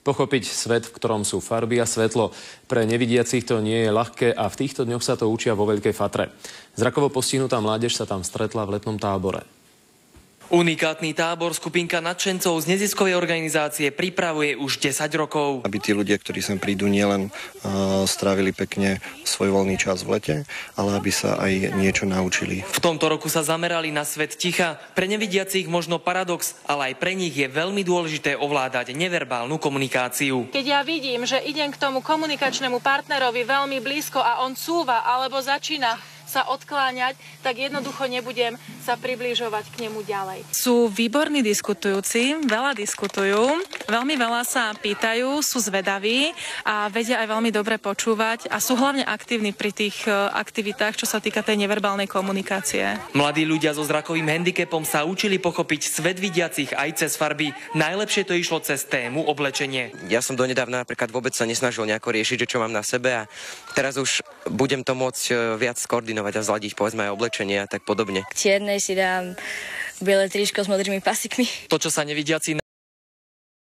Pochopiť svet, v ktorom sú farby a svetlo. Pre nevidiacich to nie je ľahké a v týchto dňoch sa to učia vo Veľkej Fatre. Zrakovo postihnutá mládež sa tam stretla v letnom tábore. Unikátny tábor skupinka nadšencov z neziskovej organizácie pripravuje už 10 rokov. Aby tí ľudia, ktorí sem prídu, nielen strávili pekne svoj voľný čas v lete, ale aby sa aj niečo naučili. V tomto roku sa zamerali na svet ticha. Pre nevidiacich možno paradox, ale aj pre nich je veľmi dôležité ovládať neverbálnu komunikáciu. Keď ja vidím, že idem k tomu komunikačnému partnerovi veľmi blízko a on cúva alebo začína sa odkláňať, tak jednoducho nebudem sa približovať k nemu ďalej. Sú výborní diskutujúci, veľa diskutujú, veľmi veľa sa pýtajú, sú zvedaví a vedia aj veľmi dobre počúvať a sú hlavne aktívni pri tých aktivitách, čo sa týka tej neverbálnej komunikácie. Mladí ľudia so zrakovým handicapom sa učili pochopiť svet vidiacich aj cez farby. Najlepšie to išlo cez tému oblečenie. Ja som donedávna napríklad vôbec sa nesnažil nejako riešiť, že čo mám na sebe a teraz už budem to môcť viac koordinovať a zladiť povedzme aj oblečenie a tak podobne. K čiernej si dám biele tričko s modrými pasikmi. To, čo sa nevidiaci